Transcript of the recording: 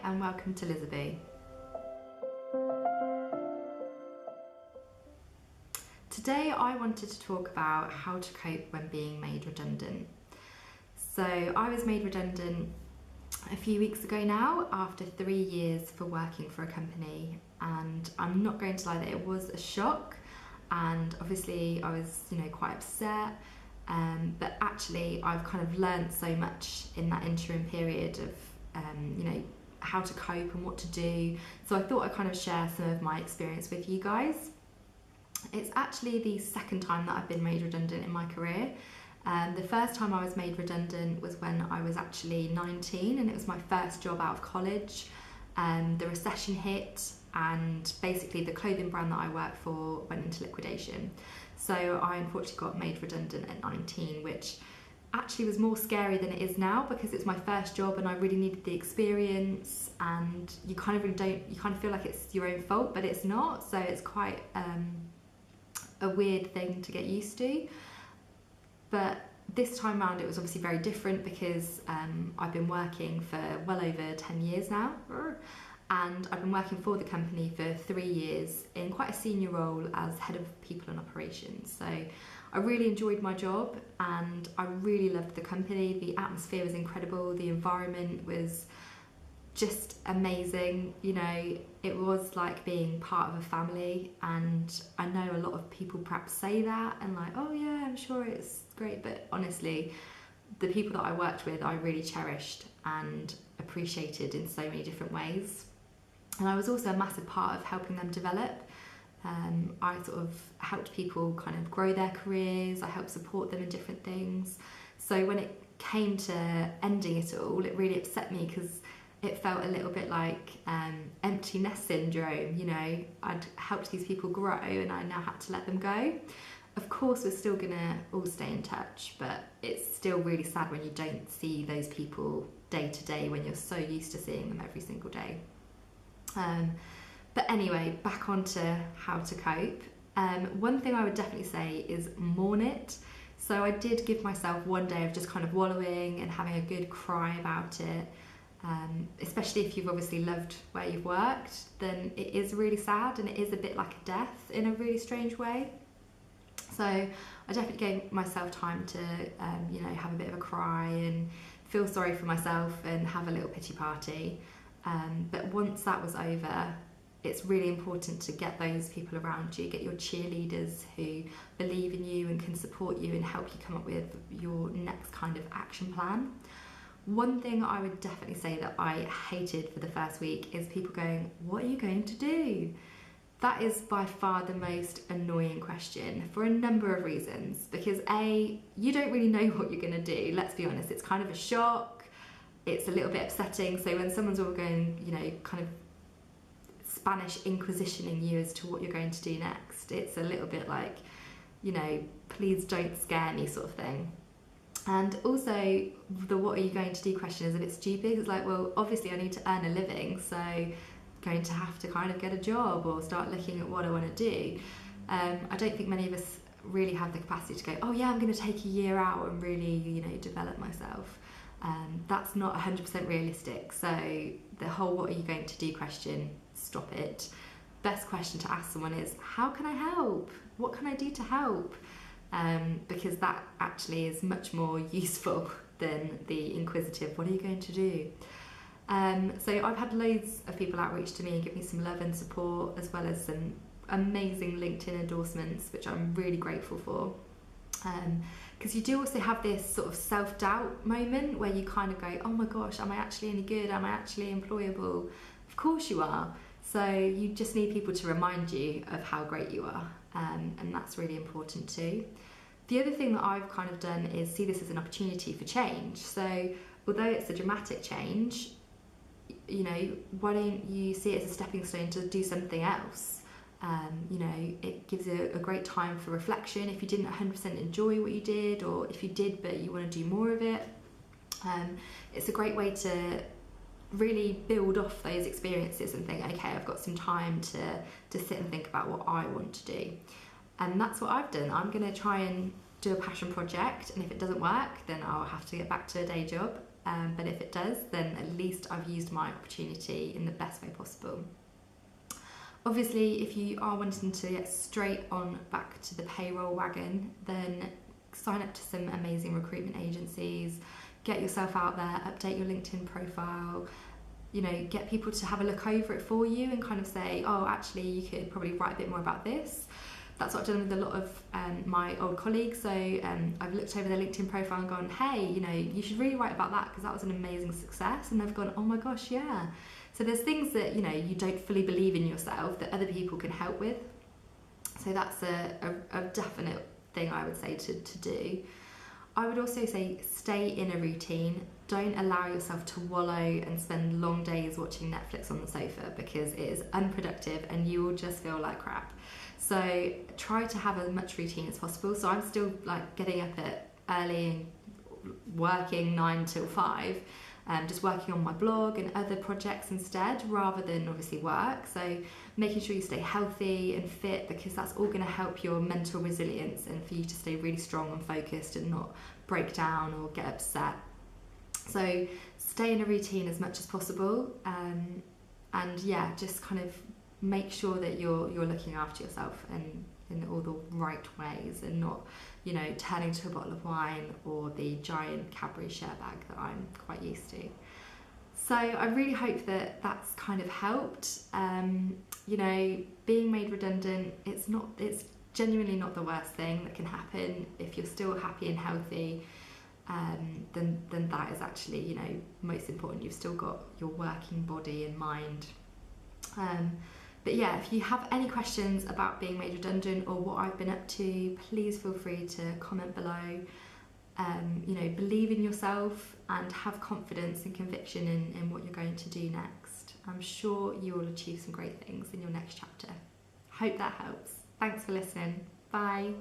and welcome to Lizabee. Today I wanted to talk about how to cope when being made redundant. So I was made redundant a few weeks ago now after 3 years for working for a company, and I'm not going to lie that it was a shock, and obviously I was quite upset, but actually I've kind of learned so much in that interim period of how to cope and what to do. So I thought I'd kind of share some of my experience with you guys. It's actually the second time that I've been made redundant in my career. The first time I was made redundant was when I was actually 19, and it was my first job out of college. The recession hit, and basically the clothing brand that I worked for went into liquidation. So I unfortunately got made redundant at 19, which actually was more scary than it is now, because it's my first job and I really needed the experience, and you kind of feel like it's your own fault, but it's not. So it's quite a weird thing to get used to. But this time around it was obviously very different, because I've been working for well over 10 years now, and I've been working for the company for 3 years in quite a senior role as head of people and operations. So I really enjoyed my job and I really loved the company. The atmosphere was incredible, the environment was just amazing. It was like being part of a family, and I know a lot of people perhaps say that and like, oh yeah, I'm sure it's great, but honestly the people that I worked with I really cherished and appreciated in so many different ways, and I was also a massive part of helping them develop. I sort of helped people kind of grow their careers, I helped support them in different things. So when it came to ending it all, it really upset me, because it felt a little bit like empty nest syndrome. I'd helped these people grow and I now had to let them go. Of course we're still gonna all stay in touch, but it's still really sad when you don't see those people day to day when you're so used to seeing them every single day. But anyway, back onto how to cope. One thing I would definitely say is mourn it. So I did give myself one day of just kind of wallowing and having a good cry about it. Especially if you've obviously loved where you've worked, then it is really sad, and it is a bit like a death in a really strange way. So I definitely gave myself time to have a bit of a cry and feel sorry for myself and have a little pity party. But once that was over, it's really important to get those people around you, get your cheerleaders who believe in you and can support you and help you come up with your next kind of action plan. One thing I would definitely say that I hated for the first week is people going, what are you going to do? That is by far the most annoying question, for a number of reasons. Because A, you don't really know what you're going to do, let's be honest. It's kind of a shock, it's a little bit upsetting. So when someone's all going, kind of Spanish Inquisitioning you as to what you're going to do next, it's a little bit like, please don't scare me sort of thing. And also the what are you going to do question is a bit stupid. It's like, well, obviously I need to earn a living, so I'm going to have to kind of get a job or start looking at what I want to do. I don't think many of us really have the capacity to go, oh yeah, I'm going to take a year out and really, develop myself. That's not 100% realistic. So the whole what are you going to do question, stop it. Best question to ask someone is, how can I help? What can I do to help? Because that actually is much more useful than the inquisitive, what are you going to do? So I've had loads of people outreach to me and give me some love and support, as well as some amazing LinkedIn endorsements, which I'm really grateful for. Because you do also have this sort of self-doubt moment where you kind of go, oh my gosh, am I actually any good? Am I actually employable? Of course you are. So you just need people to remind you of how great you are, and that's really important too. The other thing that I've kind of done is see this as an opportunity for change. So although it's a dramatic change, why don't you see it as a stepping stone to do something else? It gives a great time for reflection if you didn't 100% enjoy what you did, or if you did but you want to do more of it. It's a great way to really build off those experiences and think, okay, I've got some time to sit and think about what I want to do. And that's what I've done. I'm going to try and do a passion project, and if it doesn't work, then I'll have to get back to a day job. but if it does, then at least I've used my opportunity in the best way possible. Obviously, if you are wanting to get straight on back to the payroll wagon, then sign up to some amazing recruitment agencies, get yourself out there, update your LinkedIn profile, you know, get people to have a look over it for you and kind of say, oh, actually, you could probably write a bit more about this. That's what I've done with a lot of my old colleagues. So I've looked over their LinkedIn profile and gone, hey, you know, you should really write about that because that was an amazing success. And they've gone, oh my gosh, yeah. So there's things that, you know, you don't fully believe in yourself that other people can help with. So that's a definite thing I would say to do. I would also say stay in a routine. Don't allow yourself to wallow and spend long days watching Netflix on the sofa because it is unproductive and you will just feel like crap. So try to have as much routine as possible. So I'm still like getting up at early and working 9 till 5, just working on my blog and other projects instead rather than obviously work. So making sure you stay healthy and fit because that's all going to help your mental resilience and for you to stay really strong and focused and not break down or get upset. So stay in a routine as much as possible, and yeah, just kind of make sure that you're looking after yourself and in all the right ways and not, you know, turning to a bottle of wine or the giant Cadbury share bag that I'm quite used to. So I really hope that that's kind of helped. You know, being made redundant, it's genuinely not the worst thing that can happen. If you're still happy and healthy, then that is actually, you know, most important. You've still got your working body and mind. But yeah, if you have any questions about being made redundant or what I've been up to, please feel free to comment below. You know, believe in yourself and have confidence and conviction in what you're going to do next. I'm sure you will achieve some great things in your next chapter. Hope that helps. Thanks for listening. Bye.